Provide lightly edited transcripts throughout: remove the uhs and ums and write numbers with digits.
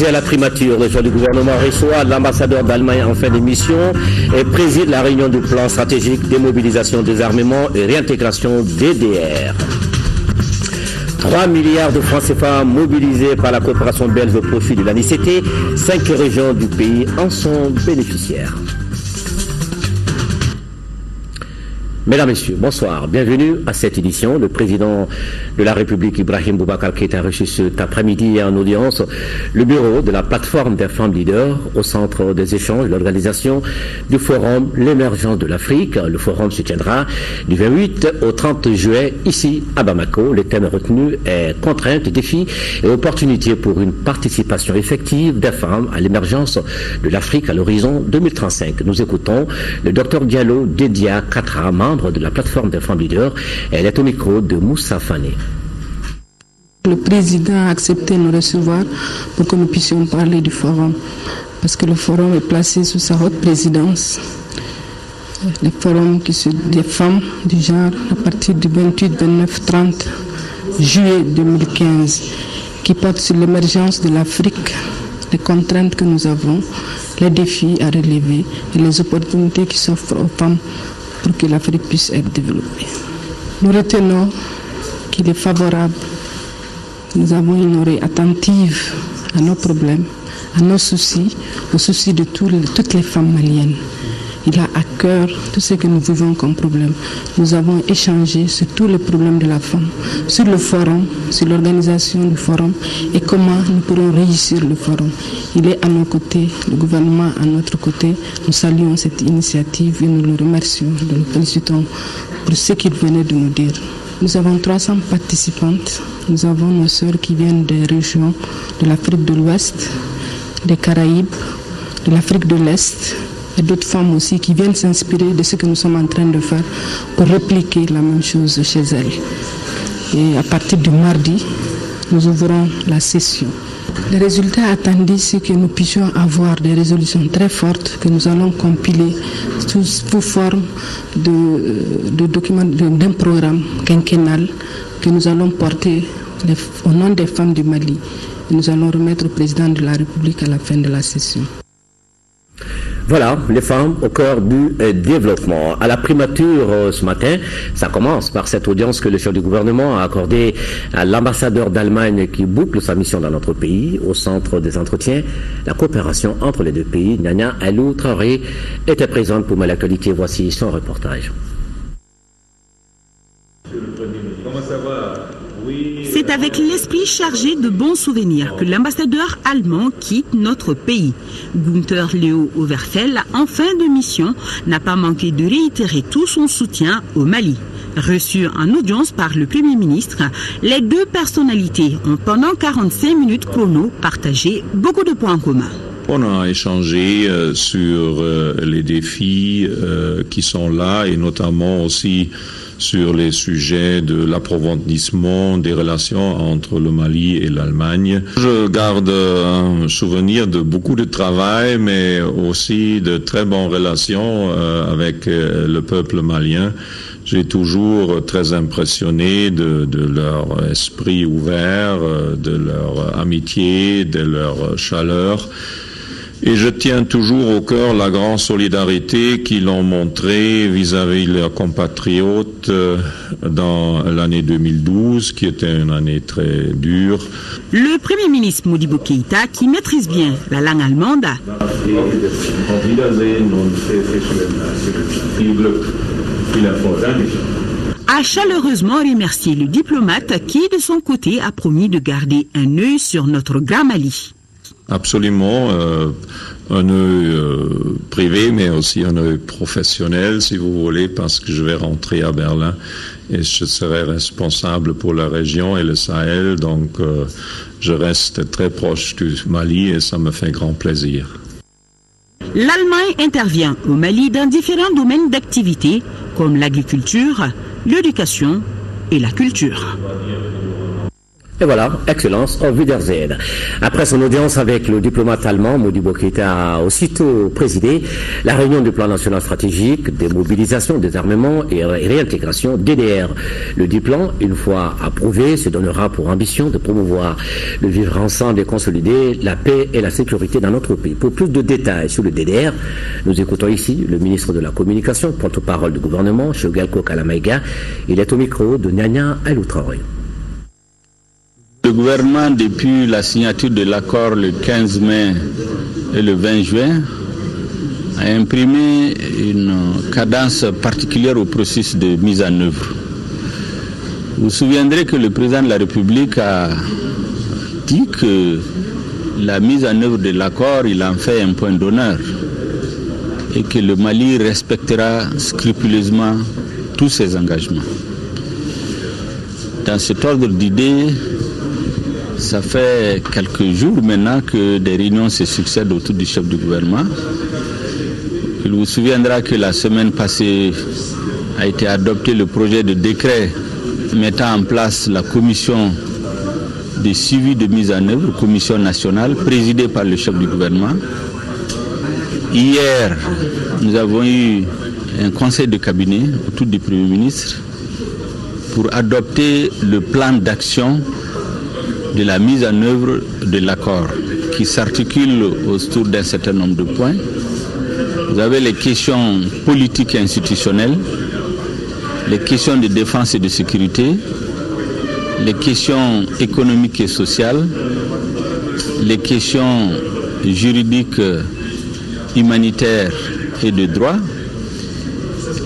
À la primature, le chef du gouvernement reçoit l'ambassadeur d'Allemagne en fin d'émission et préside la réunion du plan stratégique démobilisation, désarmement et réintégration DDR. 3 milliards de francs CFA mobilisés par la coopération belge au profit de l'ANICT. 5 régions du pays en sont bénéficiaires. Mesdames, Messieurs, bonsoir. Bienvenue à cette édition. Le président de la République, Ibrahim Boubacar Keïta, a reçu cet après-midi en audience le bureau de la plateforme des femmes leaders au centre des échanges, l'organisation du forum L'émergence de l'Afrique. Le forum se tiendra du 28 au 30 juillet ici à Bamako. Le thème retenu est contraintes, défis et opportunités pour une participation effective des femmes à l'émergence de l'Afrique à l'horizon 2035. Nous écoutons le Dr Diallo Dedia Katra, membre de la plateforme des femmes leaders. Elle est au micro de Moussa Fané. Le président a accepté de nous recevoir pour que nous puissions parler du forum, parce que le forum est placé sous sa haute présidence. Le forum des femmes du genre à partir du 28, 29, 30 juillet 2015 qui porte sur l'émergence de l'Afrique, les contraintes que nous avons, les défis à relever et les opportunités qui s'offrent aux femmes pour que l'Afrique puisse être développée. Nous retenons qu'il est favorable. Nous avons une oreille attentive à nos problèmes, à nos soucis, aux soucis de toutes les femmes maliennes. Il a à cœur tout ce que nous vivons comme problème. Nous avons échangé sur tous les problèmes de la femme, sur le forum, sur l'organisation du forum et comment nous pourrons réussir le forum. Il est à nos côtés, le gouvernement à notre côté. Nous saluons cette initiative et nous le remercions, nous le félicitons pour ce qu'il venait de nous dire. Nous avons 300 participantes. Nous avons nos sœurs qui viennent des régions de l'Afrique de l'Ouest, des Caraïbes, de l'Afrique de l'Est, et d'autres femmes aussi qui viennent s'inspirer de ce que nous sommes en train de faire pour répliquer la même chose chez elles. Et à partir du mardi, nous ouvrons la session. Les résultats attendus, c'est que nous puissions avoir des résolutions très fortes que nous allons compiler sous forme de documents, d'un programme quinquennal que nous allons porter au nom des femmes du Mali. Et nous allons remettre au président de la République à la fin de la session. Voilà, les femmes au cœur du développement. À la primature ce matin, ça commence par cette audience que le chef du gouvernement a accordée à l'ambassadeur d'Allemagne qui boucle sa mission dans notre pays. Au centre des entretiens, la coopération entre les deux pays. Nania Alou Traoré était présente pour l'actualité. Voici son reportage. C'est avec l'esprit chargé de bons souvenirs que l'ambassadeur allemand quitte notre pays. Günther Leo Overfell, en fin de mission, n'a pas manqué de réitérer tout son soutien au Mali. Reçu en audience par le Premier ministre, les deux personnalités ont pendant 45 minutes chrono partagé beaucoup de points communs. On a échangé sur les défis qui sont là et notamment aussi sur les sujets de l'approfondissement des relations entre le Mali et l'Allemagne. Je garde un souvenir de beaucoup de travail, mais aussi de très bonnes relations avec le peuple malien. J'ai toujours très impressionné de leur esprit ouvert, de leur amitié, de leur chaleur. Et je tiens toujours au cœur la grande solidarité qu'ils ont montrée vis-à-vis de leurs compatriotes dans l'année 2012, qui était une année très dure. Le Premier ministre Modibo Keïta, qui maîtrise bien la langue allemande, a chaleureusement remercié le diplomate qui, de son côté, a promis de garder un œil sur notre grand Mali. Absolument, un œil privé, mais aussi un œil professionnel, si vous voulez, parce que je vais rentrer à Berlin et je serai responsable pour la région et le Sahel, donc je reste très proche du Mali et ça me fait grand plaisir. L'Allemagne intervient au Mali dans différents domaines d'activité, comme l'agriculture, l'éducation et la culture. Et voilà, Excellence, au Wiedersehen. Après son audience avec le diplomate allemand, Modibo Keïta a aussitôt présidé la réunion du plan national stratégique, démobilisation, désarmement et réintégration DDR. Le dit plan, une fois approuvé, se donnera pour ambition de promouvoir le vivre ensemble et consolider la paix et la sécurité dans notre pays. Pour plus de détails sur le DDR, nous écoutons ici le ministre de la Communication, porte-parole du gouvernement, Choguelko Kalamaïga. Il est au micro de Nyanya Aïloutraoré. Le gouvernement, depuis la signature de l'accord le 15 mai et le 20 juin, a imprimé une cadence particulière au processus de mise en œuvre. Vous vous souviendrez que le président de la République a dit que la mise en œuvre de l'accord, il en fait un point d'honneur et que le Mali respectera scrupuleusement tous ses engagements. Dans cet ordre d'idées, ça fait quelques jours maintenant que des réunions se succèdent autour du chef du gouvernement. Il vous souviendra que la semaine passée a été adopté le projet de décret mettant en place la commission de suivi de mise en œuvre, commission nationale, présidée par le chef du gouvernement. Hier, nous avons eu un conseil de cabinet autour du Premier ministre pour adopter le plan d'action de la mise en œuvre de l'accord qui s'articule autour d'un certain nombre de points. Vous avez les questions politiques et institutionnelles, les questions de défense et de sécurité, les questions économiques et sociales, les questions juridiques, humanitaires et de droit,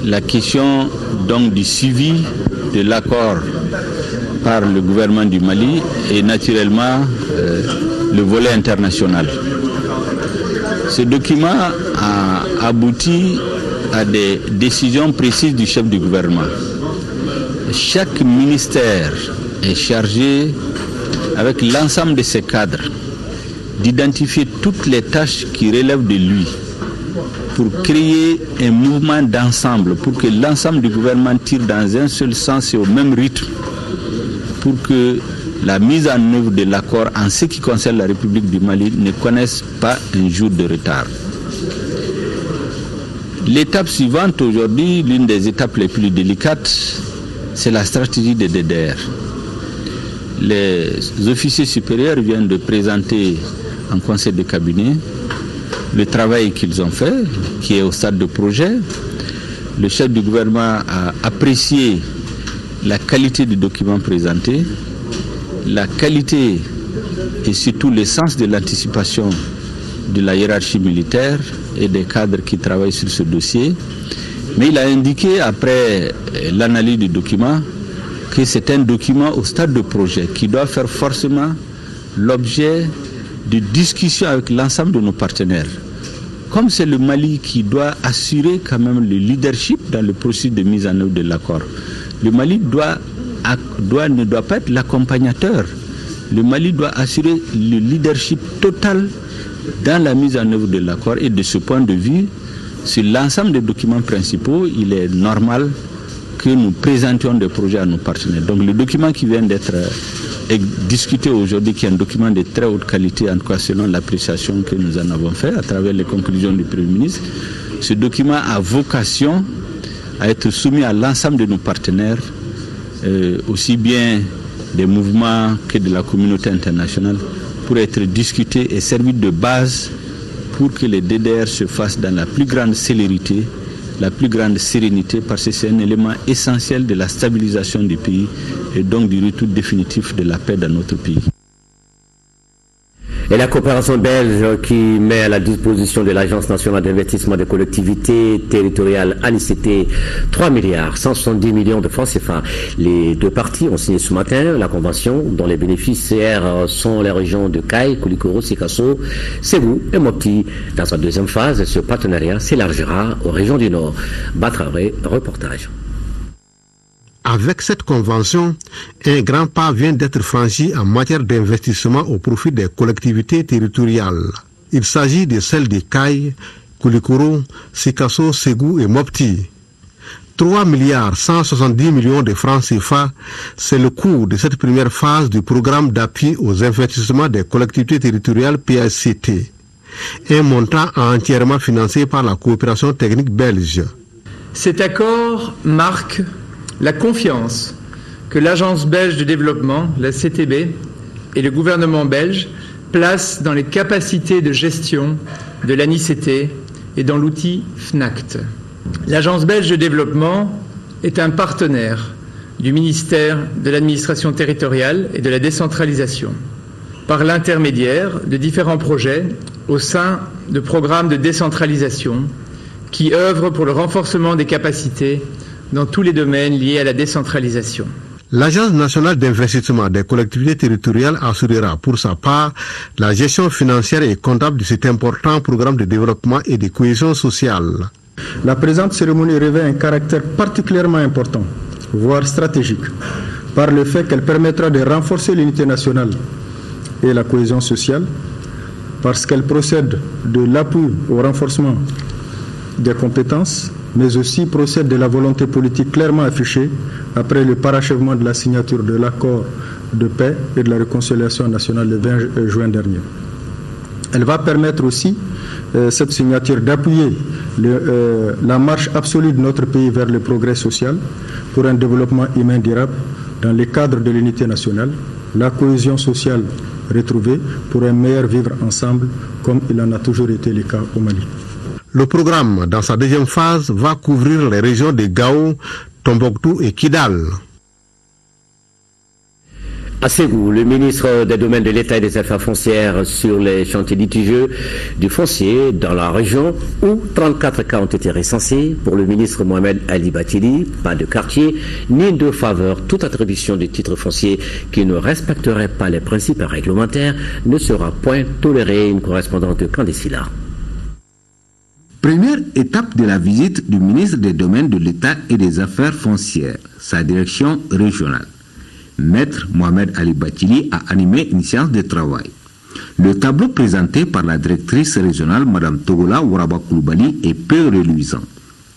la question donc du suivi de l'accord par le gouvernement du Mali et naturellement le volet international. Ce document a abouti à des décisions précises du chef du gouvernement. Chaque ministère est chargé, avec l'ensemble de ses cadres, d'identifier toutes les tâches qui relèvent de lui pour créer un mouvement d'ensemble, pour que l'ensemble du gouvernement tire dans un seul sens et au même rythme, pour que la mise en œuvre de l'accord en ce qui concerne la République du Mali ne connaisse pas un jour de retard. L'étape suivante aujourd'hui, l'une des étapes les plus délicates, c'est la stratégie de DDR. Les officiers supérieurs viennent de présenter en conseil de cabinet le travail qu'ils ont fait, qui est au stade de projet. Le chef du gouvernement a apprécié la qualité du document présenté, la qualité et surtout le sens de l'anticipation de la hiérarchie militaire et des cadres qui travaillent sur ce dossier. Mais il a indiqué, après l'analyse du document, que c'est un document au stade de projet qui doit faire forcément l'objet de discussions avec l'ensemble de nos partenaires. Comme c'est le Mali qui doit assurer quand même le leadership dans le processus de mise en œuvre de l'accord, le Mali ne doit pas être l'accompagnateur. Le Mali doit assurer le leadership total dans la mise en œuvre de l'accord. Et de ce point de vue, sur l'ensemble des documents principaux, il est normal que nous présentions des projets à nos partenaires. Donc le document qui vient d'être discuté aujourd'hui, qui est un document de très haute qualité, en tout cas selon l'appréciation que nous en avons fait à travers les conclusions du Premier ministre, ce document a vocation à être soumis à l'ensemble de nos partenaires, aussi bien des mouvements que de la communauté internationale, pour être discuté et servir de base pour que les DDR se fassent dans la plus grande célérité, la plus grande sérénité, parce que c'est un élément essentiel de la stabilisation du pays et donc du retour définitif de la paix dans notre pays. Et la coopération belge qui met à la disposition de l'Agence nationale d'investissement des collectivités territoriales ANICT 3 milliards 170 millions de francs CFA. Les deux parties ont signé ce matin la convention dont les bénéficiaires sont les régions de Kay, Koulikoro, Sikasso, Ségou et Mopti. Dans sa deuxième phase, ce partenariat s'élargira aux régions du Nord. Batraoré, reportage. Avec cette convention, un grand pas vient d'être franchi en matière d'investissement au profit des collectivités territoriales. Il s'agit de celles de Kay, Koulikoro, Sikasso, Ségou et Mopti. 3 milliards 170 millions de francs CFA, c'est le coût de cette première phase du programme d'appui aux investissements des collectivités territoriales PSCT. Un montant entièrement financé par la coopération technique belge. Cet accord marque la confiance que l'Agence belge de développement, la CTB, et le gouvernement belge placent dans les capacités de gestion de l'ANICT et dans l'outil FNACT. L'Agence belge de développement est un partenaire du ministère de l'administration territoriale et de la décentralisation, par l'intermédiaire de différents projets au sein de programmes de décentralisation qui œuvrent pour le renforcement des capacités dans tous les domaines liés à la décentralisation. L'Agence nationale d'investissement des collectivités territoriales assurera pour sa part la gestion financière et comptable de cet important programme de développement et de cohésion sociale. La présente cérémonie revêt un caractère particulièrement important, voire stratégique, par le fait qu'elle permettra de renforcer l'unité nationale et la cohésion sociale, parce qu'elle procède de l'appui au renforcement des compétences, mais aussi procède de la volonté politique clairement affichée après le parachèvement de la signature de l'accord de paix et de la réconciliation nationale le 20 juin dernier. Elle va permettre aussi, cette signature, d'appuyer la marche absolue de notre pays vers le progrès social pour un développement humain durable dans le cadre de l'unité nationale, la cohésion sociale retrouvée pour un meilleur vivre ensemble comme il en a toujours été le cas au Mali. Le programme, dans sa deuxième phase, va couvrir les régions de Gao, Tombouctou et Kidal. À Ségou, le ministre des Domaines de l'État et des Affaires foncières sur les chantiers litigieux du foncier dans la région où 34 cas ont été recensés. Pour le ministre Mohamed Ali Bathily, pas de quartier ni de faveur. Toute attribution de titres fonciers qui ne respecterait pas les principes réglementaires ne sera point tolérée. Une correspondante de Candécila. Première étape de la visite du ministre des Domaines de l'État et des Affaires foncières, sa direction régionale. Maître Mohamed Ali Bathily a animé une séance de travail. Le tableau présenté par la directrice régionale, Mme Togola Waraba Koulibaly, est peu reluisant.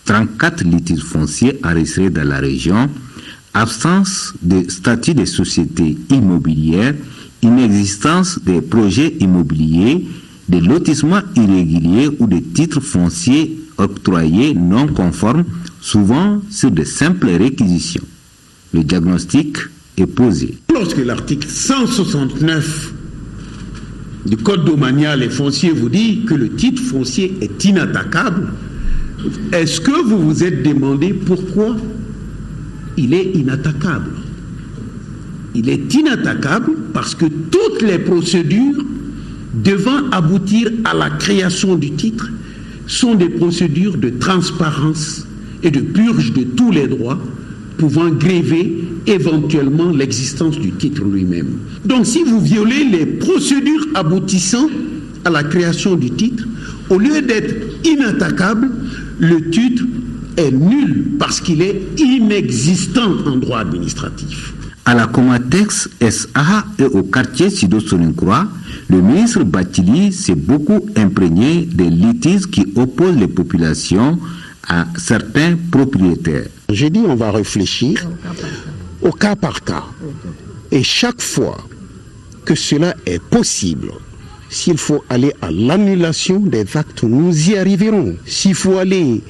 34 litiges fonciers enregistrés dans la région, absence de statut des sociétés immobilières, inexistence des projets immobiliers, des lotissements irréguliers ou des titres fonciers octroyés non conformes, souvent sur de simples réquisitions. Le diagnostic est posé. Lorsque l'article 169 du Code domanial et foncier vous dit que le titre foncier est inattaquable, est-ce que vous vous êtes demandé pourquoi il est inattaquable? Il est inattaquable parce que toutes les procédures devant aboutir à la création du titre sont des procédures de transparence et de purge de tous les droits pouvant gréver éventuellement l'existence du titre lui-même. Donc si vous violez les procédures aboutissant à la création du titre, au lieu d'être inattaquable, le titre est nul parce qu'il est inexistant en droit administratif. À la Comatex SA et au quartier Sido-Soninkroa, le ministre Bathily s'est beaucoup imprégné des litiges qui opposent les populations à certains propriétaires. J'ai dit on va réfléchir au cas par cas. Et chaque fois que cela est possible, s'il faut aller à l'annulation des actes, nous y arriverons. S'il faut aller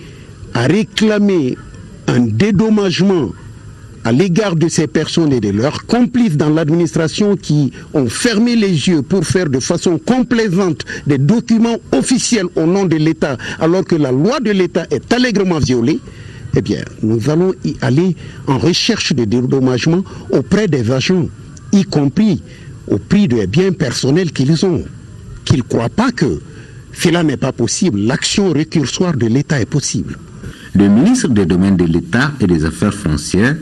à réclamer un dédommagement à l'égard de ces personnes et de leurs complices dans l'administration qui ont fermé les yeux pour faire de façon complaisante des documents officiels au nom de l'État, alors que la loi de l'État est allègrement violée, eh bien, nous allons y aller en recherche de dédommagement auprès des agents, y compris au prix des biens personnels qu'ils ont, qu'ils ne croient pas que cela n'est pas possible. L'action récursoire de l'État est possible. Le ministre des Domaines de l'État et des Affaires foncières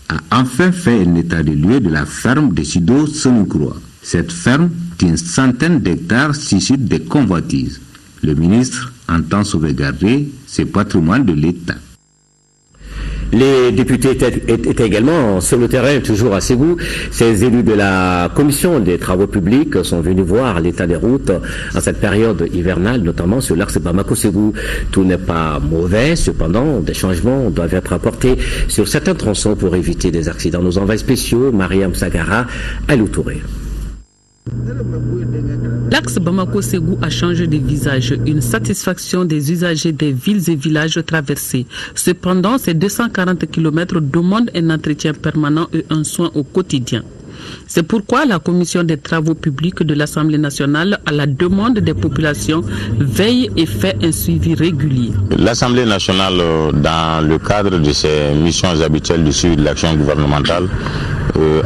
a enfin fait un état des lieux de la ferme de Sido-Soninkroa. Cette ferme d'une centaine d'hectares suscite des convoitises. Le ministre entend sauvegarder ce patrimoine de l'État. Les députés étaient également sur le terrain, toujours à Ségou. Ces élus de la commission des travaux publics sont venus voir l'état des routes en cette période hivernale, notamment sur l'axe Bamako-Ségou. Tout n'est pas mauvais, cependant, des changements doivent être apportés sur certains tronçons pour éviter des accidents. Nos envoyés spéciaux, Mariam Sagara, Alou Touré. L'axe Bamako-Ségou a changé de visage, une satisfaction des usagers des villes et villages traversés. Cependant, ces 240 km demandent un entretien permanent et un soin au quotidien. C'est pourquoi la commission des travaux publics de l'Assemblée nationale, à la demande des populations, veille et fait un suivi régulier. L'Assemblée nationale, dans le cadre de ses missions habituelles de suivi de l'action gouvernementale,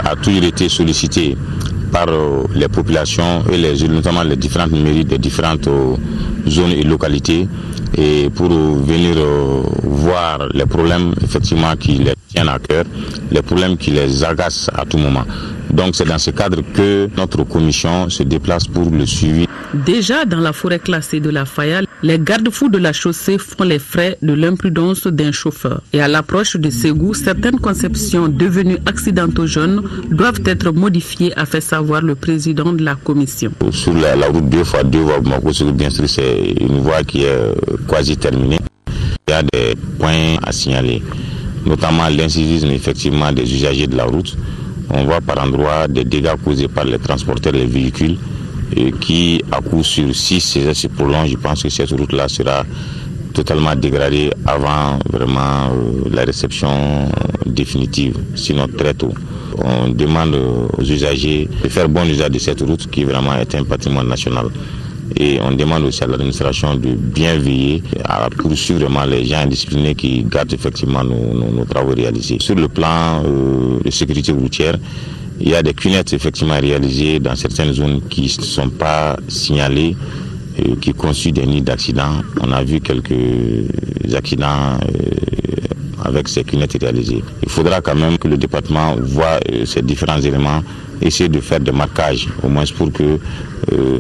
a toujours été sollicitée par les populations et notamment les différentes mairies des différentes zones et localités, et pour venir voir les problèmes effectivement qui les tiennent à cœur, les problèmes qui les agacent à tout moment. Donc c'est dans ce cadre que notre commission se déplace pour le suivi. Déjà dans la forêt classée de la Faya, les garde-fous de la chaussée font les frais de l'imprudence d'un chauffeur. Et à l'approche de Ségou, certaines conceptions devenues accidentogènes doivent être modifiées, a fait savoir le président de la commission. Sur la route 2x2 voies Bamako-Ségou, bien sûr, c'est une voie qui est quasi terminée. Il y a des points à signaler, notamment l'incivisme effectivement des usagers de la route. On voit par endroits des dégâts causés par les transporteurs, les véhicules, qui à coup sur 6 heures se prolongent. Je pense que cette route-là sera totalement dégradée avant vraiment la réception définitive, sinon très tôt. On demande aux usagers de faire bon usage de cette route qui vraiment est un patrimoine national. Et on demande aussi à l'administration de bien veiller à poursuivre vraiment les gens indisciplinés qui gâtent effectivement nos travaux réalisés. Sur le plan de sécurité routière, il y a des cunettes effectivement réalisées dans certaines zones qui ne sont pas signalées, qui constituent des nids d'accidents. On a vu quelques accidents avec ces cunettes réalisées. Il faudra quand même que le département voit ces différents éléments, essayer de faire des marquages, au moins pour que,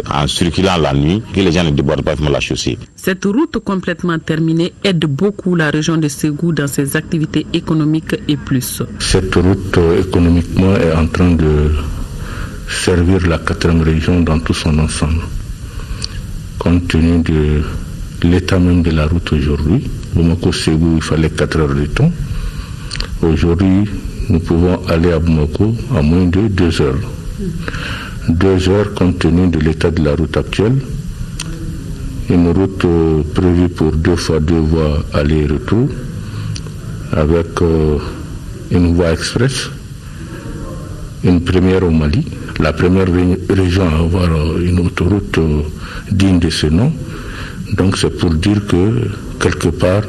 en circulant la nuit, que les gens ne débordent pas la chaussée. Cette route complètement terminée aide beaucoup la région de Ségou dans ses activités économiques et plus. Cette route économiquement est en train de servir la 4e région dans tout son ensemble. Compte tenu de l'état même de la route aujourd'hui, Bamako-Ségou, il fallait 4 heures de temps. Aujourd'hui, nous pouvons aller à Bamako à moins de 2 heures. 2 heures compte tenu de l'état de la route actuelle. Une route prévue pour 2x2 voies aller-retour avec une voie express, une première au Mali, la première région à avoir une autoroute digne de ce nom. Donc c'est pour dire que quelque part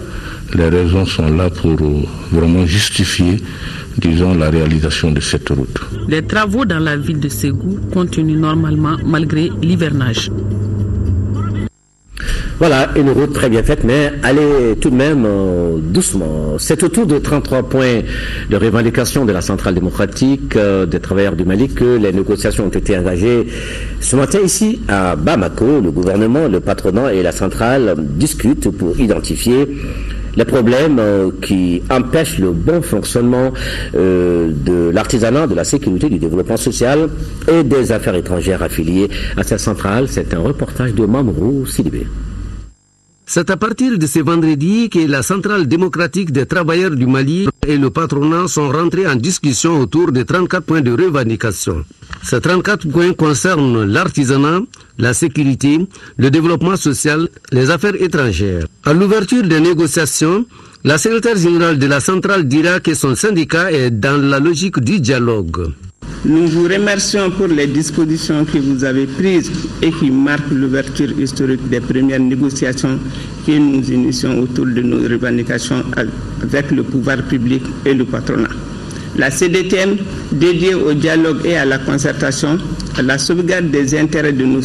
les raisons sont là pour vraiment justifier, disons, la réalisation de cette route. Les travaux dans la ville de Ségou continuent normalement malgré l'hivernage. Voilà, une route très bien faite, mais allez tout de même doucement. C'est autour de 33 points de revendication de la centrale démocratique des travailleurs du Mali que les négociations ont été engagées ce matin ici à Bamako. Le gouvernement, le patronat et la centrale discutent pour identifier les problèmes qui empêchent le bon fonctionnement de l'artisanat, de la sécurité, du développement social et des affaires étrangères affiliées à cette centrale. C'est un reportage de Mamourou Sidibé. C'est à partir de ce vendredi que la centrale démocratique des travailleurs du Mali et le patronat sont rentrés en discussion autour de 34 points de revendication. Ces 34 points concernent l'artisanat, la sécurité, le développement social, les affaires étrangères. À l'ouverture des négociations, la secrétaire générale de la centrale dira que son syndicat est dans la logique du dialogue. Nous vous remercions pour les dispositions que vous avez prises et qui marquent l'ouverture historique des premières négociations que nous initions autour de nos revendications avec le pouvoir public et le patronat. La CDTM, dédiée au dialogue et à la concertation, à la sauvegarde des intérêts de nos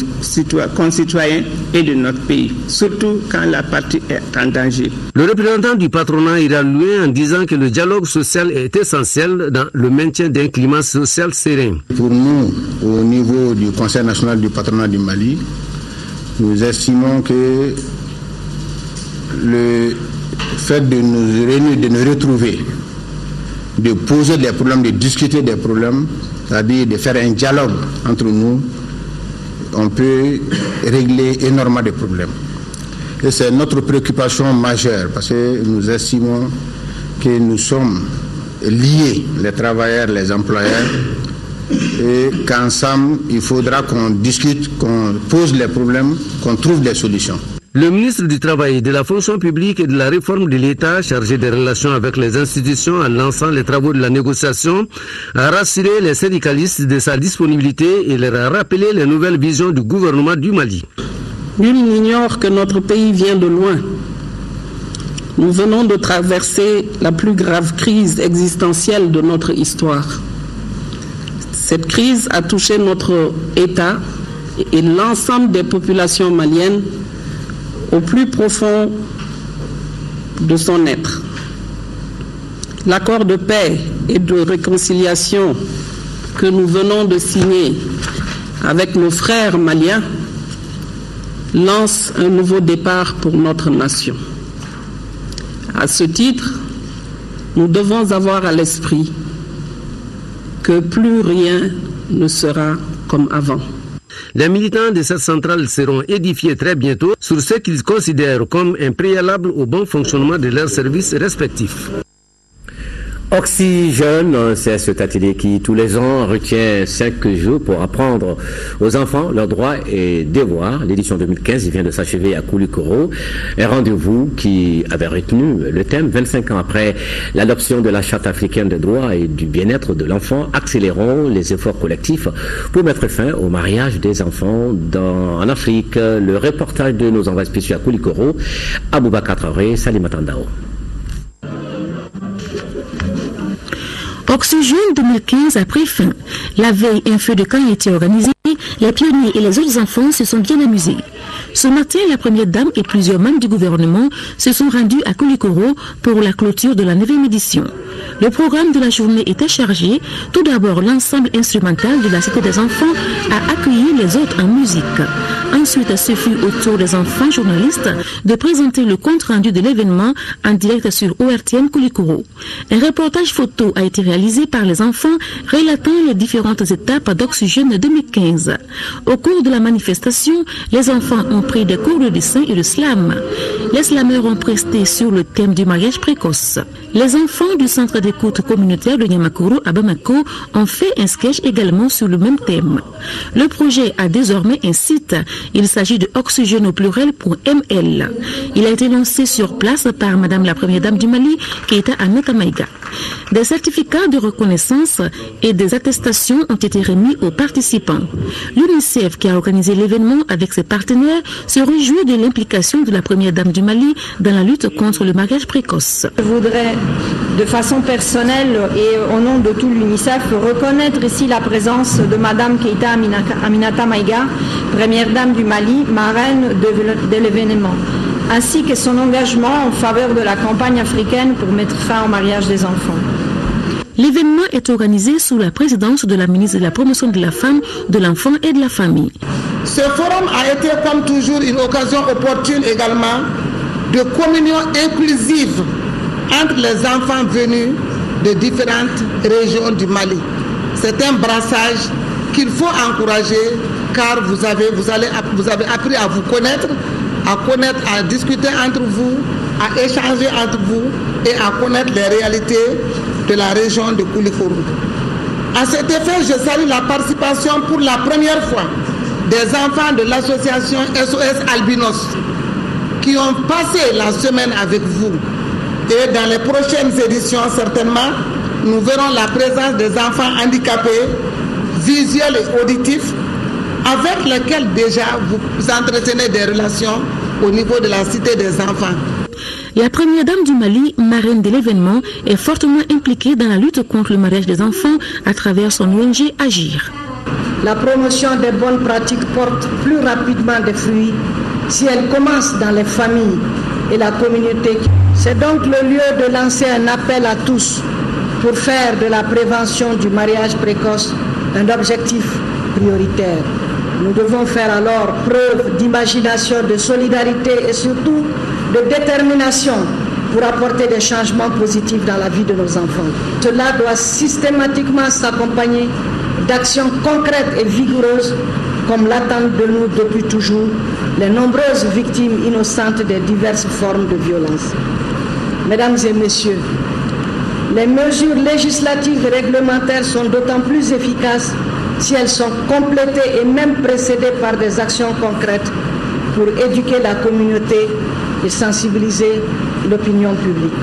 concitoyens et de notre pays, surtout quand la partie est en danger. Le représentant du patronat ira loin en disant que le dialogue social est essentiel dans le maintien d'un climat social serein. Pour nous, au niveau du Conseil national du patronat du Mali, nous estimons que le fait de nous réunir, de nous retrouver de poser des problèmes, de discuter des problèmes, c'est-à-dire de faire un dialogue entre nous, on peut régler énormément de problèmes. Et c'est notre préoccupation majeure parce que nous estimons que nous sommes liés, les travailleurs, les employeurs, et qu'ensemble, il faudra qu'on discute, qu'on pose les problèmes, qu'on trouve des solutions. Le ministre du Travail, de la fonction publique et de la réforme de l'État, chargé des relations avec les institutions en lançant les travaux de la négociation, a rassuré les syndicalistes de sa disponibilité et leur a rappelé les nouvelles visions du gouvernement du Mali. Nul n'ignore que notre pays vient de loin. Nous venons de traverser la plus grave crise existentielle de notre histoire. Cette crise a touché notre État et l'ensemble des populations maliennes au plus profond de son être. L'accord de paix et de réconciliation que nous venons de signer avec nos frères maliens lance un nouveau départ pour notre nation. À ce titre, nous devons avoir à l'esprit que plus rien ne sera comme avant. Les militants de cette centrale seront édifiés très bientôt sur ce qu'ils considèrent comme un préalable au bon fonctionnement de leurs services respectifs. Oxygène, c'est cet atelier qui, tous les ans, retient 5 jours pour apprendre aux enfants leurs droits et devoirs. L'édition 2015 vient de s'achever à Koulikoro. Un rendez-vous qui avait retenu le thème 25 ans après l'adoption de la Charte africaine des droits et du bien-être de l'enfant. Accélérons les efforts collectifs pour mettre fin au mariage des enfants en Afrique. Le reportage de nos envoyés spéciaux à Koulikoro, Aboubakar Traoré, Salimata Ndao. Oxygène 2015 a pris fin. La veille, un feu de camp a été organisé. Les pionniers et les autres enfants se sont bien amusés. Ce matin, la première dame et plusieurs membres du gouvernement se sont rendus à Koulikoro pour la clôture de la 9e édition. Le programme de la journée était chargé. Tout d'abord, l'ensemble instrumental de la Cité des enfants a accueilli les autres en musique. Ensuite, ce fut au tour des enfants journalistes de présenter le compte-rendu de l'événement en direct sur ORTN Koulikoro. Un reportage photo a été réalisé par les enfants relatant les différentes étapes d'Oxygène 2015. Au cours de la manifestation, les enfants ont pris des cours de dessin et de slam. Les slameurs ont presté sur le thème du mariage précoce. Les enfants du centre d'écoute communautaire de Nyamakuru à Bamako ont fait un sketch également sur le même thème. Le projet a désormais un site. Il s'agit de oxygène.ml. Il a été lancé sur place par Madame la Première Dame du Mali, Keïta Aminata Maïga. Des certificats de reconnaissance et des attestations ont été remis aux participants. L'UNICEF, qui a organisé l'événement avec ses partenaires, se réjouit de l'implication de la Première Dame du Mali dans la lutte contre le mariage précoce. Je voudrais, de façon personnelle et au nom de tout l'UNICEF, reconnaître ici la présence de Madame Keïta Aminata Maïga, Première Dame du Mali, marraine de l'événement, ainsi que son engagement en faveur de la campagne africaine pour mettre fin au mariage des enfants. L'événement est organisé sous la présidence de la ministre de la Promotion de la Femme, de l'Enfant et de la Famille. Ce forum a été, comme toujours, une occasion opportune également de communion inclusive entre les enfants venus de différentes régions du Mali. C'est un brassage qu'il faut encourager car vous avez appris à vous connaître, à discuter entre vous, à échanger entre vous et à connaître les réalités de la région de Koulikoro. À cet effet, je salue la participation pour la première fois des enfants de l'association SOS Albinos qui ont passé la semaine avec vous. Et dans les prochaines éditions, certainement, nous verrons la présence des enfants handicapés, visuels et auditifs, avec lesquels déjà vous entretenez des relations au niveau de la Cité des enfants. La Première Dame du Mali, marraine de l'événement, est fortement impliquée dans la lutte contre le mariage des enfants à travers son ONG Agir. La promotion des bonnes pratiques porte plus rapidement des fruits si elle commence dans les familles et la communauté. C'est donc le lieu de lancer un appel à tous pour faire de la prévention du mariage précoce un objectif prioritaire. Nous devons faire alors preuve d'imagination, de solidarité et surtout de détermination pour apporter des changements positifs dans la vie de nos enfants. Cela doit systématiquement s'accompagner d'actions concrètes et vigoureuses comme l'attendent de nous depuis toujours les nombreuses victimes innocentes des diverses formes de violence. Mesdames et messieurs, les mesures législatives et réglementaires sont d'autant plus efficaces si elles sont complétées et même précédées par des actions concrètes pour éduquer la communauté et sensibiliser l'opinion publique.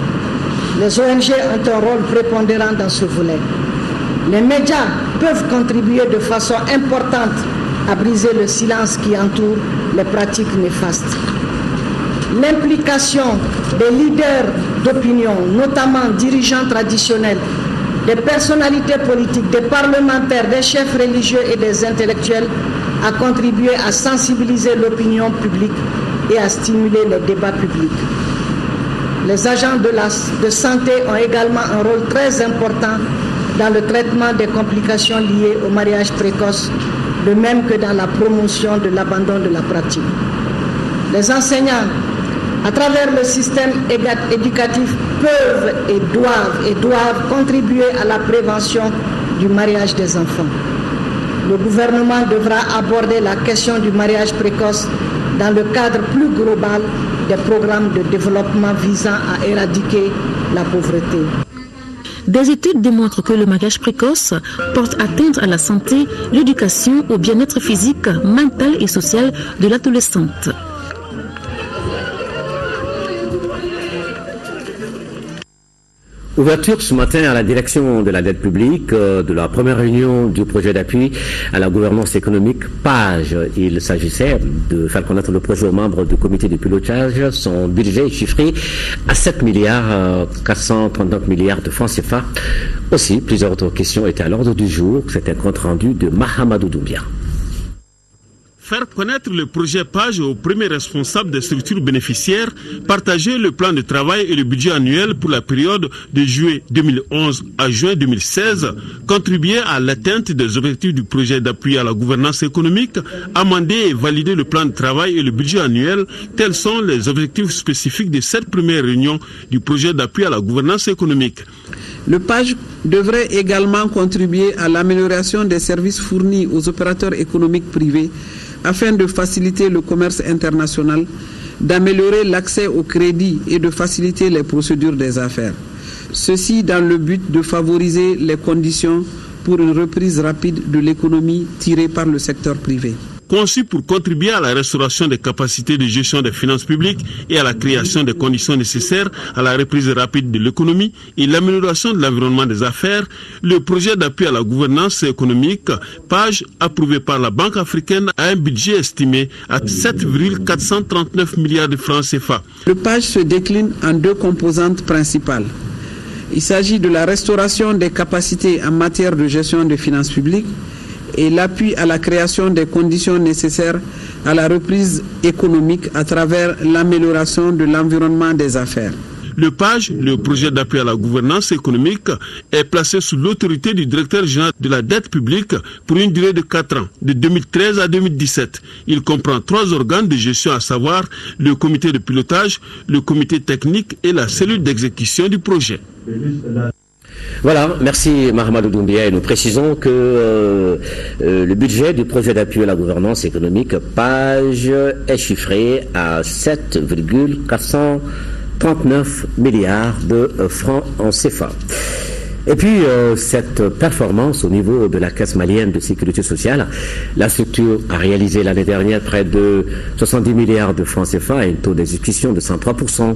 Les ONG ont un rôle prépondérant dans ce volet. Les médias peuvent contribuer de façon importante à briser le silence qui entoure les pratiques néfastes. L'implication des leaders d'opinion, notamment dirigeants traditionnels, des personnalités politiques, des parlementaires, des chefs religieux et des intellectuels a contribué à sensibiliser l'opinion publique et à stimuler les débats publics. Les agents de santé ont également un rôle très important dans le traitement des complications liées au mariage précoce, de même que dans la promotion de l'abandon de la pratique. Les enseignants, à travers le système éducatif, peuvent et doivent contribuer à la prévention du mariage des enfants. Le gouvernement devra aborder la question du mariage précoce dans le cadre plus global des programmes de développement visant à éradiquer la pauvreté. Des études démontrent que le mariage précoce porte atteinte à la santé, l'éducation, au bien-être physique, mental et social de l'adolescente. Ouverture ce matin à la direction de la dette publique de la première réunion du projet d'appui à la gouvernance économique PAGE. Il s'agissait de faire connaître le projet aux membres du comité de pilotage. Son budget est chiffré à 7 milliards 439 milliards de francs CFA. Aussi, plusieurs autres questions étaient à l'ordre du jour. C'est un compte rendu de Mahamadou Doumbia. Faire connaître le projet PAGE aux premiers responsables des structures bénéficiaires, partager le plan de travail et le budget annuel pour la période de juillet 2011 à juin 2016, contribuer à l'atteinte des objectifs du projet d'appui à la gouvernance économique, amender et valider le plan de travail et le budget annuel, tels sont les objectifs spécifiques de cette première réunion du projet d'appui à la gouvernance économique. Le PAGE devrait également contribuer à l'amélioration des services fournis aux opérateurs économiques privés afin de faciliter le commerce international, d'améliorer l'accès au crédit et de faciliter les procédures des affaires. Ceci dans le but de favoriser les conditions pour une reprise rapide de l'économie tirée par le secteur privé. Conçu pour contribuer à la restauration des capacités de gestion des finances publiques et à la création des conditions nécessaires à la reprise rapide de l'économie et l'amélioration de l'environnement des affaires, le projet d'appui à la gouvernance économique, PAGE, approuvé par la Banque africaine, a un budget estimé à 7,439 milliards de francs CFA. Le PAGE se décline en deux composantes principales. Il s'agit de la restauration des capacités en matière de gestion des finances publiques et l'appui à la création des conditions nécessaires à la reprise économique à travers l'amélioration de l'environnement des affaires. Le PAGE, le projet d'appui à la gouvernance économique, est placé sous l'autorité du directeur général de la dette publique pour une durée de 4 ans, de 2013 à 2017. Il comprend 3 organes de gestion, à savoir le comité de pilotage, le comité technique et la cellule d'exécution du projet. Voilà, merci Mahamadou Doumbia, et nous précisons que le budget du projet d'appui à la gouvernance économique PAGE est chiffré à 7,439 milliards de francs en CFA. Et puis, cette performance au niveau de la Caisse malienne de sécurité sociale, la structure a réalisé l'année dernière près de 70 milliards de francs CFA et un taux d'exécution de 103%.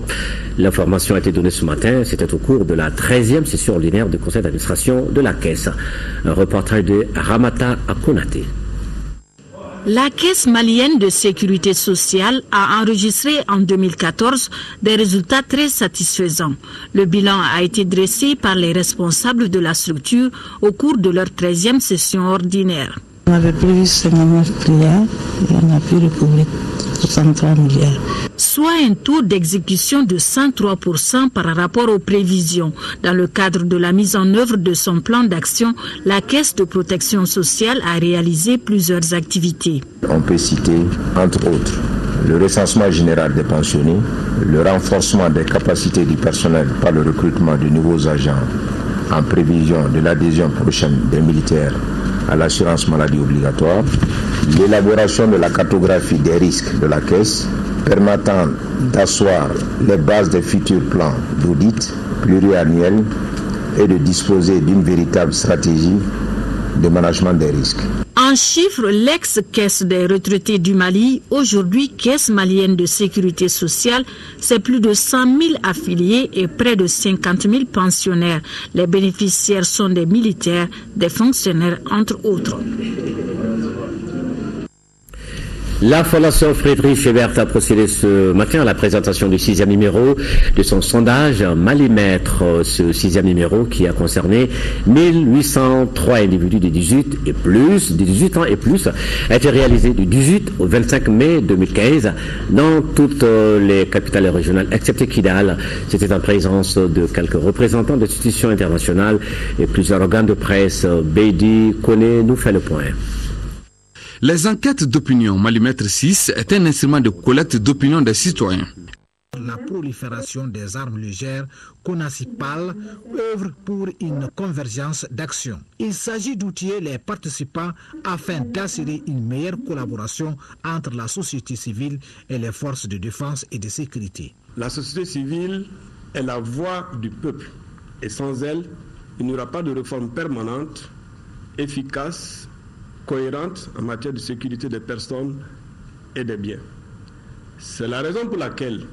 L'information a été donnée ce matin, c'était au cours de la 13e session ordinaire du conseil d'administration de la Caisse. Un reportage de Ramata Akonate. La Caisse malienne de sécurité sociale a enregistré en 2014 des résultats très satisfaisants. Le bilan a été dressé par les responsables de la structure au cours de leur 13e session ordinaire. On avait prévu 59 milliards et on a pu recouvrir 63 milliards. Soit un taux d'exécution de 103% par rapport aux prévisions. Dans le cadre de la mise en œuvre de son plan d'action, la Caisse de protection sociale a réalisé plusieurs activités. On peut citer, entre autres, le recensement général des pensionnés, le renforcement des capacités du personnel par le recrutement de nouveaux agents en prévision de l'adhésion prochaine des militaires à l'assurance maladie obligatoire, l'élaboration de la cartographie des risques de la Caisse permettant d'asseoir les bases des futurs plans d'audit pluriannuels et de disposer d'une véritable stratégie de management des risques. En chiffres, l'ex-caisse des retraités du Mali, aujourd'hui caisse malienne de sécurité sociale, c'est plus de 100 000 affiliés et près de 50 000 pensionnaires. Les bénéficiaires sont des militaires, des fonctionnaires, entre autres. La Fondation Friedrich Ebert a procédé ce matin à la présentation du 6e numéro de son sondage Malimètre. Ce 6e numéro qui a concerné 1803 individus de 18 ans et plus, a été réalisé du 18 au 25 mai 2015 dans toutes les capitales régionales, excepté Kidal. C'était en présence de quelques représentants d'institutions internationales et plusieurs organes de presse. Beidi Kone nous fait le point. Les enquêtes d'opinion Malimètre 6 est un instrument de collecte d'opinion des citoyens. La prolifération des armes légères CONACYPAL œuvre pour une convergence d'action. Il s'agit d'outiller les participants afin d'assurer une meilleure collaboration entre la société civile et les forces de défense et de sécurité. La société civile est la voix du peuple et sans elle, il n'y aura pas de réforme permanente, efficace, cohérente en matière de sécurité des personnes et des biens. C'est la raison pour laquelle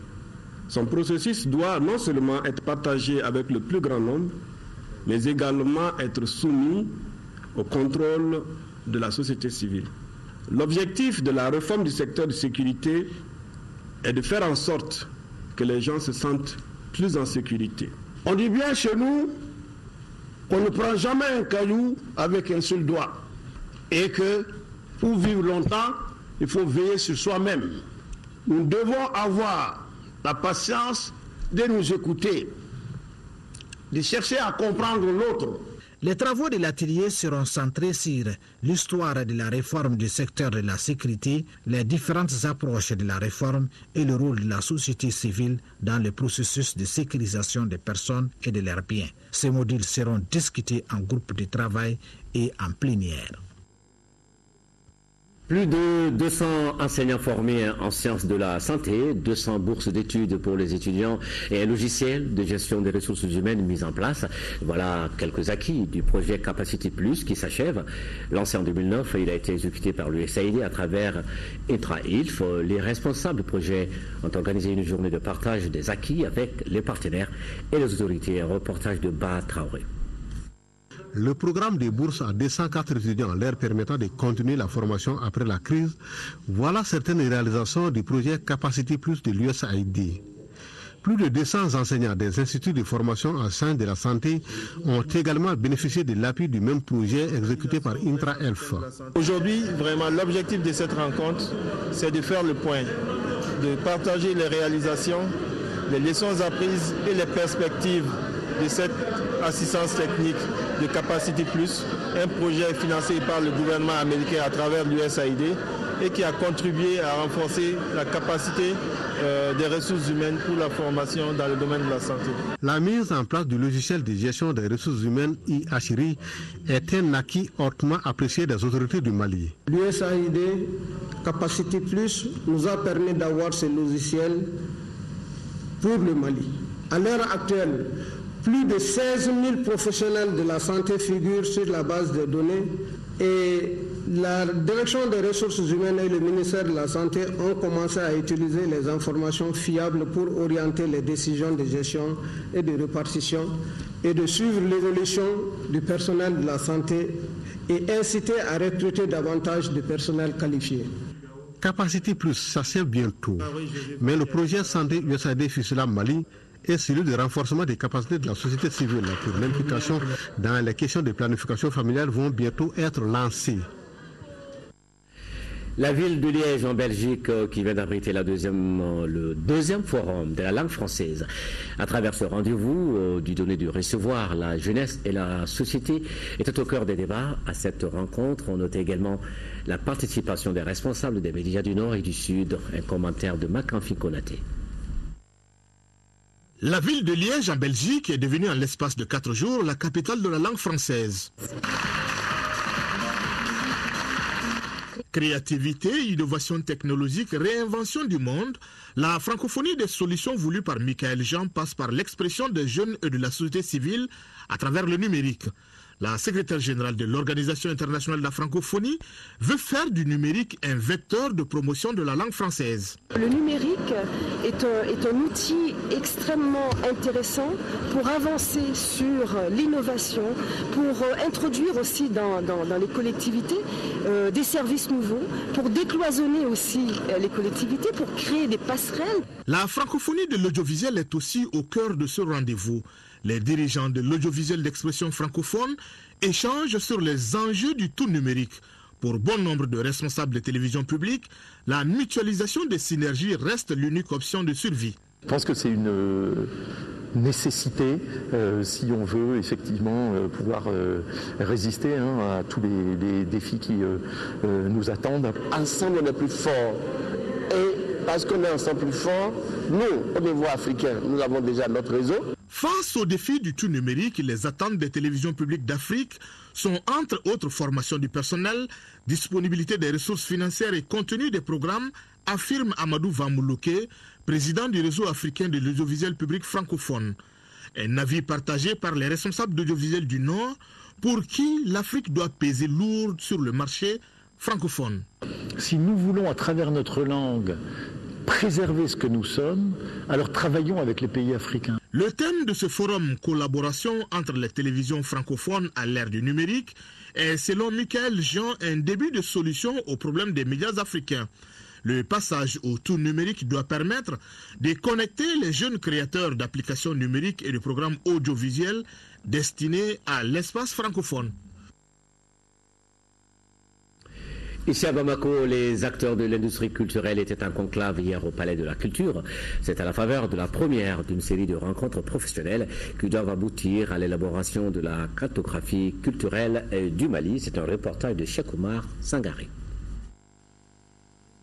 son processus doit non seulement être partagé avec le plus grand nombre, mais également être soumis au contrôle de la société civile. L'objectif de la réforme du secteur de sécurité est de faire en sorte que les gens se sentent plus en sécurité. On dit bien chez nous qu'on ne prend jamais un caillou avec un seul doigt. Et que pour vivre longtemps, il faut veiller sur soi-même. Nous devons avoir la patience de nous écouter, de chercher à comprendre l'autre. Les travaux de l'atelier seront centrés sur l'histoire de la réforme du secteur de la sécurité, les différentes approches de la réforme et le rôle de la société civile dans le processus de sécurisation des personnes et de leurs biens. Ces modules seront discutés en groupe de travail et en plénière. Plus de 200 enseignants formés en sciences de la santé, 200 bourses d'études pour les étudiants et un logiciel de gestion des ressources humaines mis en place. Voilà quelques acquis du projet Capacity Plus qui s'achève. Lancé en 2009, il a été exécuté par l'USAID à travers Intra-ILF. Les responsables du projet ont organisé une journée de partage des acquis avec les partenaires et les autorités. Un reportage de Ba Traoré. Le programme de bourse à 204 étudiants leur permettant de continuer la formation après la crise, voilà certaines réalisations du projet Capacity Plus de l'USAID. Plus de 200 enseignants des instituts de formation en sciences de la santé ont également bénéficié de l'appui du même projet exécuté par Intra-Elf. Aujourd'hui, vraiment, l'objectif de cette rencontre, c'est de faire le point, de partager les réalisations, les leçons apprises et les perspectives de cette assistance technique de Capacity Plus, un projet financé par le gouvernement américain à travers l'USAID et qui a contribué à renforcer la capacité des ressources humaines pour la formation dans le domaine de la santé. La mise en place du logiciel de gestion des ressources humaines IHRI est un acquis hautement apprécié des autorités du Mali. L'USAID Capacity Plus nous a permis d'avoir ce logiciel pour le Mali. À l'heure actuelle, plus de 16 000 professionnels de la santé figurent sur la base de données et la direction des ressources humaines et le ministère de la Santé ont commencé à utiliser les informations fiables pour orienter les décisions de gestion et de répartition et de suivre l'évolution du personnel de la santé et inciter à recruter davantage de personnel qualifié. Capacity Plus s'achève bientôt, mais le projet Santé USAID FISULA Mali et celui de renforcement des capacités de la société civile pour l'implication dans les questions de planification familiale vont bientôt être lancés. La ville de Liège en Belgique qui vient d'abriter le deuxième forum de la langue française. À travers ce rendez-vous du donner du recevoir, la jeunesse et la société étaient au cœur des débats. À cette rencontre, on notait également la participation des responsables des médias du Nord et du Sud. Un commentaire de Makanfi Konaté. La ville de Liège en Belgique est devenue en l'espace de 4 jours la capitale de la langue française. Créativité, innovation technologique, réinvention du monde, la francophonie des solutions voulues par Michael Jean passe par l'expression des jeunes et de la société civile à travers le numérique. La secrétaire générale de l'Organisation internationale de la francophonie veut faire du numérique un vecteur de promotion de la langue française. Le numérique est un outil extrêmement intéressant pour avancer sur l'innovation, pour introduire aussi dans les collectivités des services nouveaux, pour décloisonner aussi les collectivités, pour créer des passerelles. La francophonie de l'audiovisuel est aussi au cœur de ce rendez-vous. Les dirigeants de l'audiovisuel d'expression francophone échangent sur les enjeux du tout numérique. Pour bon nombre de responsables de télévision publique, la mutualisation des synergies reste l'unique option de survie. Je pense que c'est une nécessité si on veut effectivement pouvoir résister à tous les défis qui nous attendent. Ensemble on est plus fort et parce qu'on est ensemble plus fort, nous au niveau africain nous avons déjà notre réseau. Face aux défis du tout numérique, les attentes des télévisions publiques d'Afrique sont entre autres formation du personnel, disponibilité des ressources financières et contenu des programmes, affirme Amadou Vamoulouké, président du réseau africain de l'audiovisuel public francophone. Un avis partagé par les responsables d'audiovisuel du Nord pour qui l'Afrique doit peser lourd sur le marché francophone. Si nous voulons à travers notre langue préserver ce que nous sommes, alors travaillons avec les pays africains. Le thème de ce forum collaboration entre les télévisions francophones à l'ère du numérique est, selon Michael Jean, un début de solution au problème des médias africains. Le passage au tout numérique doit permettre de connecter les jeunes créateurs d'applications numériques et de programmes audiovisuels destinés à l'espace francophone. Ici à Bamako, les acteurs de l'industrie culturelle étaient en conclave hier au Palais de la Culture. C'est à la faveur de la première d'une série de rencontres professionnelles qui doivent aboutir à l'élaboration de la cartographie culturelle du Mali. C'est un reportage de Cheikh Oumar Sangaré.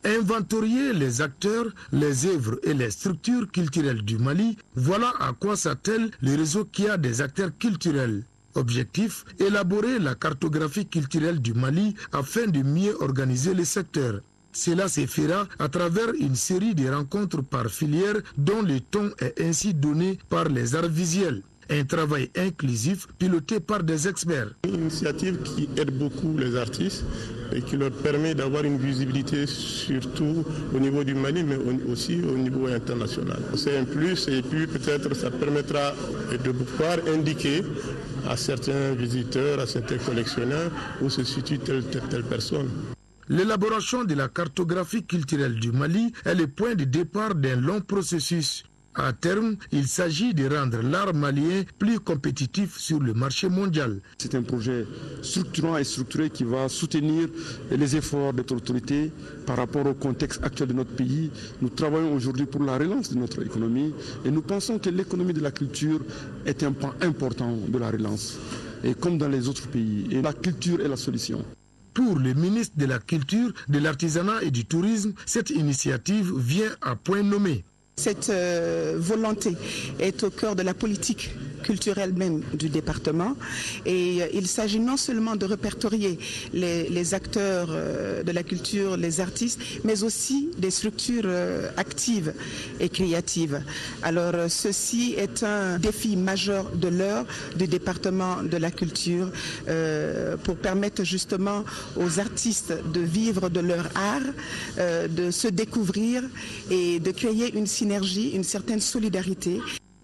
Inventorier les acteurs, les œuvres et les structures culturelles du Mali, voilà à quoi s'attelle le réseau qui a des acteurs culturels. Objectif, élaborer la cartographie culturelle du Mali afin de mieux organiser les secteurs. Cela se fera à travers une série de rencontres par filière dont le ton est ainsi donné par les arts visuels. Un travail inclusif piloté par des experts. Une initiative qui aide beaucoup les artistes et qui leur permet d'avoir une visibilité surtout au niveau du Mali mais aussi au niveau international. C'est un plus et puis peut-être ça permettra de pouvoir indiquer à certains visiteurs, à certains collectionneurs où se situe telle personne. L'élaboration de la cartographie culturelle du Mali est le point de départ d'un long processus. À terme, il s'agit de rendre l'art malien plus compétitif sur le marché mondial. C'est un projet structurant et structuré qui va soutenir les efforts de notre autorité par rapport au contexte actuel de notre pays. Nous travaillons aujourd'hui pour la relance de notre économie et nous pensons que l'économie de la culture est un pan important de la relance. Et comme dans les autres pays, et la culture est la solution. Pour le ministre de la Culture, de l'Artisanat et du Tourisme, cette initiative vient à point nommé. Cette volonté est au cœur de la politique culturelle même du département et il s'agit non seulement de répertorier les acteurs de la culture, les artistes, mais aussi des structures actives et créatives. Alors ceci est un défi majeur de l'heure du département de la culture pour permettre justement aux artistes de vivre de leur art, de se découvrir et de créer une synergie, une certaine solidarité.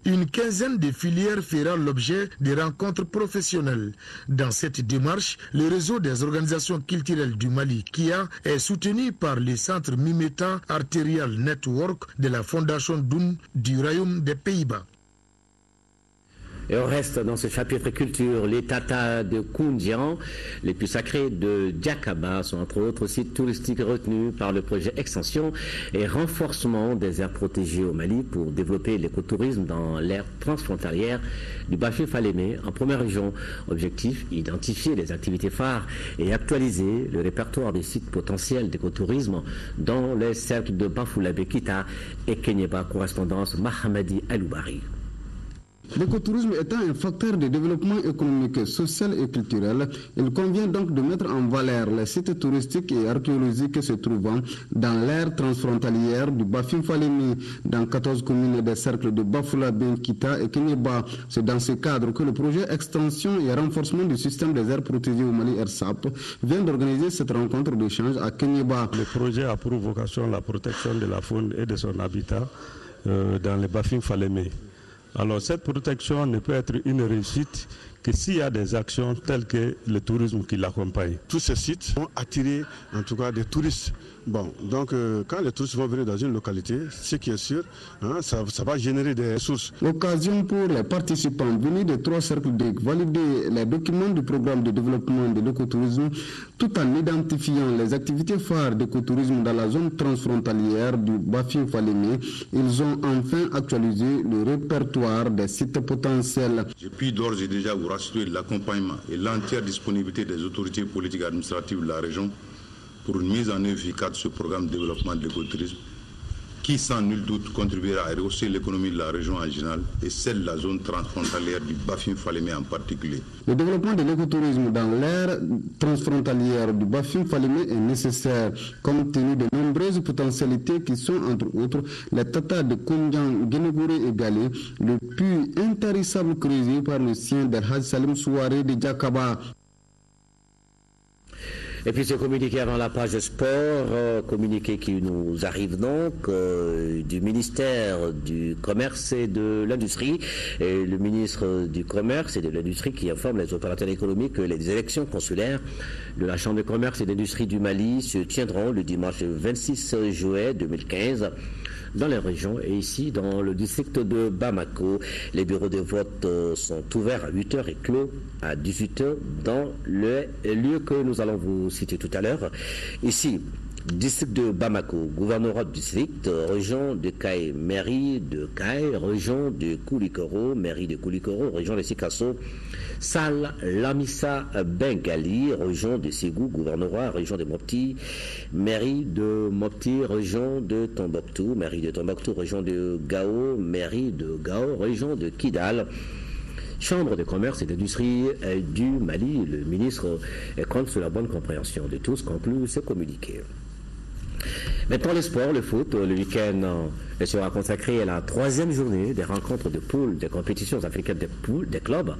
Une quinzaine de filières fera l'objet de rencontres professionnelles. Dans cette démarche, le réseau des organisations culturelles du Mali, KIA, est soutenu par le centre Mimeta Arterial Network de la Fondation Doun du Royaume des Pays-Bas. Et on reste dans ce chapitre culture. Les tatas de Koundian, les plus sacrés de Diakaba, sont entre autres sites touristiques retenus par le projet Extension et renforcement des aires protégées au Mali pour développer l'écotourisme dans l'aire transfrontalière du Bafim-Falémé en première région. Objectif, identifier les activités phares et actualiser le répertoire des sites potentiels d'écotourisme dans les cercles de Bafoulabé-Kita et Kenyeba. Correspondance Mahamadi Aloubari. L'écotourisme étant un facteur de développement économique, social et culturel, il convient donc de mettre en valeur les sites touristiques et archéologiques se trouvant dans l'aire transfrontalière du Bafim-Falémé, dans 14 communes des cercles de Bafoulabé-Kita et Kenyeba. C'est dans ce cadre que le projet Extension et renforcement du système des aires protégées au Mali, ERSAP, vient d'organiser cette rencontre d'échange à Kenyeba. Le projet a pour vocation la protection de la faune et de son habitat dans le Bafim-Falémé. Alors cette protection ne peut être une réussite que s'il y a des actions telles que le tourisme qui l'accompagne. Tous ces sites vont attirer en tout cas des touristes. Bon, donc quand les touristes vont venir dans une localité, ce qui est sûr, ça va générer des ressources. L'occasion pour les participants venus des 3 cercles de valider les documents du programme de développement de l'écotourisme tout en identifiant les activités phares d'écotourisme dans la zone transfrontalière du Bafim-Falémé. Ils ont enfin actualisé le répertoire des sites potentiels. Je puis d'ores et déjà vous rassurer de l'accompagnement et l'entière disponibilité des autorités politiques et administratives de la région pour une mise en œuvre efficace de ce programme de développement de l'écotourisme qui sans nul doute contribuera à rehausser l'économie de la région en général et celle de la zone transfrontalière du Bafim-Falémé en particulier. Le développement de l'écotourisme dans l'aire transfrontalière du Bafim-Falémé est nécessaire compte tenu de nombreuses potentialités qui sont entre autres les tatas de Koundian, Guénégouré et Galé, le puits intarissable creusé par le sien d'El-Haj Salim Souare de Diakaba. Et puis ce communiqué avant la page sport, communiqué qui nous arrive donc du ministère du Commerce et de l'Industrie, et le ministre du Commerce et de l'Industrie qui informe les opérateurs économiques que les élections consulaires de la Chambre de commerce et d'industrie du Mali se tiendront le dimanche 26 juillet 2015 dans les régions et ici dans le district de Bamako. Les bureaux de vote sont ouverts à 8h et clos à 18h dans le lieu que nous allons vous citer tout à l'heure. Ici, district de Bamako, gouvernorat du district, région de Kaye, mairie de Kaye, région de Koulikoro, mairie de Koulikoro, région de Sikasso, Salle Lamissa Bengali, région de Ségou, gouvernorat, région de Mopti, mairie de Mopti, région de Tombouctou, mairie de Tombouctou, région de Gao, mairie de Gao, région de Kidal. Chambre de commerce et d'industrie du Mali, le ministre compte sur la bonne compréhension de tous, conclut ce communiqué. Maintenant, le sport, le foot, le week-end sera consacré à la 3e journée des rencontres de poules des compétitions africaines des poules, des clubs.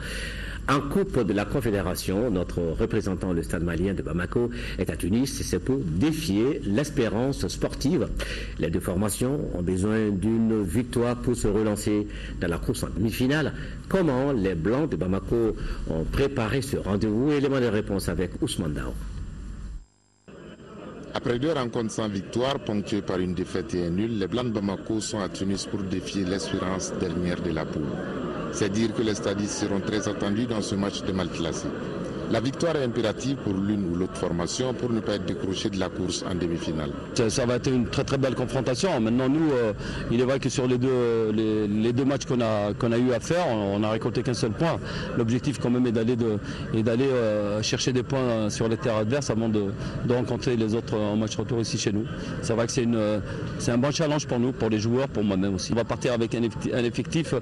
En Coupe de la Confédération, notre représentant, le Stade malien de Bamako, est à Tunis et c'est pour défier l'espérance sportive. Les deux formations ont besoin d'une victoire pour se relancer dans la course en demi-finale. Comment les Blancs de Bamako ont préparé ce rendez-vous? Élément de réponse avec Ousmane Dao. Après 2 rencontres sans victoire, ponctuées par une défaite et un nul, les Blancs de Bamako sont à Tunis pour défier l'espérance dernière de la poule. C'est dire que les stadistes seront très attendus dans ce match de mal classé. La victoire est impérative pour l'une ou l'autre formation pour ne pas être décroché de la course en demi-finale. Ça va être une très très belle confrontation. Maintenant nous, il est vrai que sur les deux matchs qu'on a eu à faire, on n'a récolté qu'un seul point. L'objectif quand même est d'aller chercher des points sur les terres adverses avant de rencontrer les autres en match retour ici chez nous. C'est vrai que c'est un bon challenge pour nous, pour les joueurs, pour moi-même aussi. On va partir avec un effectif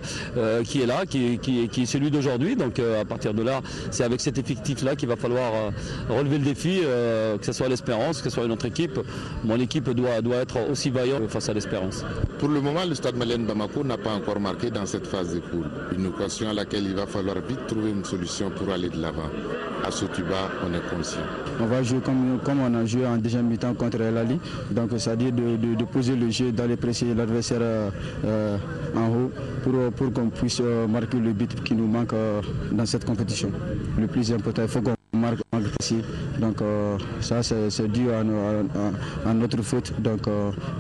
qui est là, qui est celui d'aujourd'hui. Donc à partir de là, c'est avec cet effectif là qu'il va falloir relever le défi, que ce soit l'Espérance, que ce soit une autre équipe. Mon équipe doit être aussi vaillante face à l'Espérance. Pour le moment, le Stade malien de Bamako n'a pas encore marqué dans cette phase de poule. Une occasion à laquelle il va falloir vite trouver une solution pour aller de l'avant. À Sotuba, on est conscient. On va jouer comme on a joué en deuxième mi-temps contre El Ali. Donc c'est-à-dire de poser le jeu, d'aller presser l'adversaire en haut pour qu'on puisse marquer le but qui nous manque dans cette compétition. Le plus important, il faut qu'on marque ici. Donc ça c'est dû à notre faute. Donc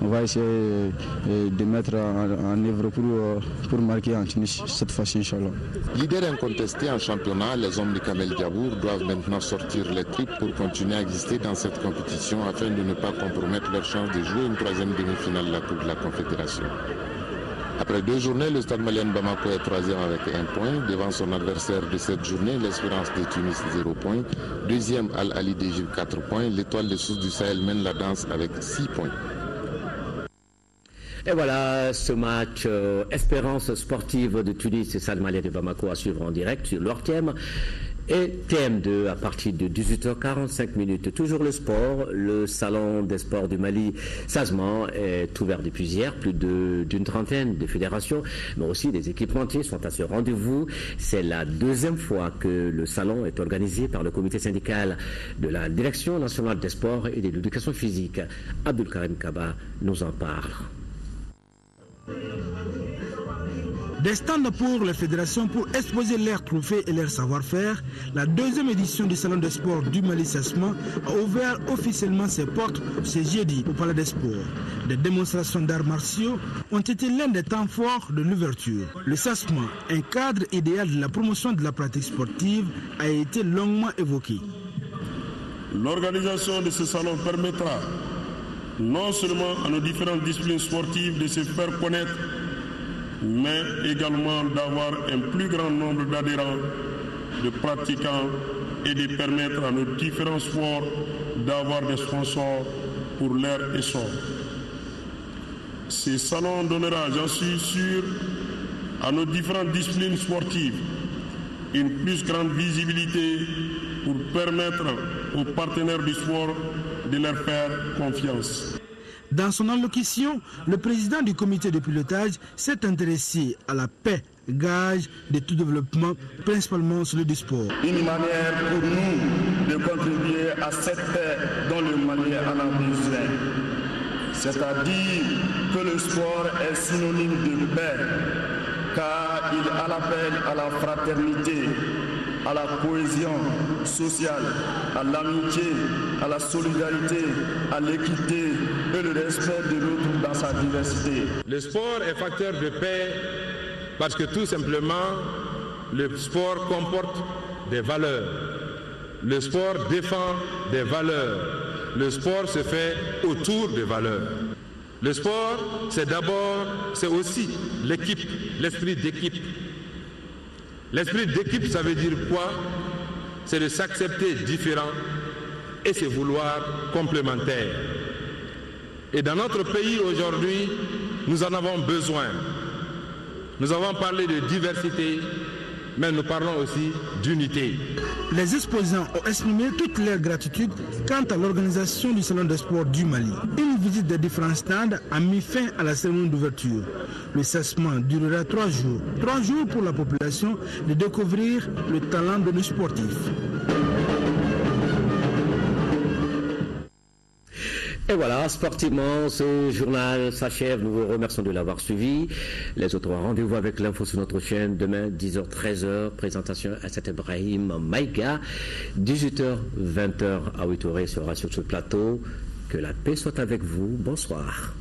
on va essayer de mettre en œuvre pour marquer en Tunis cette fois-ci, Inch'Allah. Leader incontesté en championnat, les hommes de Kamel Diabour doivent maintenant sortir les tripes pour continuer à exister dans cette compétition afin de ne pas compromettre leur chance de jouer une troisième demi-finale de la Coupe de la Confédération. Après 2 journées, le Stade Malien Bamako est 3e avec 1 point. Devant son adversaire de cette journée, l'Espérance de Tunis 0 points. 2e Al-Ali d'Égypte 4 points. L'Étoile de Sousse du Sahel mène la danse avec 6 points. Et voilà ce match Espérance sportive de Tunis et Stade Malien de Bamako à suivre en direct sur leur thème. Et TM2 à partir de 18h45. Toujours le sport. Le salon des sports du Mali, Sazman, est ouvert depuis hier. Plus d'une trentaine de fédérations, mais aussi des équipementiers sont à ce rendez-vous. C'est la 2e fois que le salon est organisé par le comité syndical de la Direction nationale des sports et de l'éducation physique. Abdul Karim Kaba nous en parle. Des stands pour les fédérations pour exposer leurs trophées et leur savoir-faire, la 2e édition du Salon des sports du Mali Sazman a ouvert officiellement ses portes ce jeudi au Palais des Sports. Des démonstrations d'arts martiaux ont été l'un des temps forts de l'ouverture. Le Sazman, un cadre idéal de la promotion de la pratique sportive, a été longuement évoqué. L'organisation de ce salon permettra non seulement à nos différentes disciplines sportives de se faire connaître, mais également d'avoir un plus grand nombre d'adhérents, de pratiquants et de permettre à nos différents sports d'avoir des sponsors pour leur essor. Ces salons donnera, j'en suis sûr, à nos différentes disciplines sportives une plus grande visibilité pour permettre aux partenaires du sport de leur faire confiance. Dans son allocution, le président du comité de pilotage s'est intéressé à la paix, gage de tout développement, principalement celui du sport. Une manière pour nous de contribuer à cette paix dont le Mali en a besoin. C'est-à-dire que le sport est synonyme de paix, car il a l'appel à la fraternité, à la cohésion sociale, à l'amitié, à la solidarité, à l'équité et le respect de l'autre dans sa diversité. Le sport est facteur de paix parce que tout simplement, le sport comporte des valeurs. Le sport défend des valeurs. Le sport se fait autour des valeurs. Le sport, c'est aussi l'équipe, l'esprit d'équipe. L'esprit d'équipe, ça veut dire quoi? C'est de s'accepter différent et se vouloir complémentaire. Et dans notre pays aujourd'hui, nous en avons besoin. Nous avons parlé de diversité, mais nous parlons aussi d'unité. Les exposants ont exprimé toute leur gratitude quant à l'organisation du Salon des sports du Mali. Une visite des différents stands a mis fin à la cérémonie d'ouverture. Le Sazman durera 3 jours. 3 jours pour la population de découvrir le talent de nos sportifs. Et voilà, sportivement, ce journal s'achève. Nous vous remercions de l'avoir suivi. Les autres rendez-vous avec l'info sur notre chaîne demain, 10h, 13h. Présentation à cet Ibrahim Maïga. 18h, 20h à Ouittouré sera sur ce plateau. Que la paix soit avec vous. Bonsoir.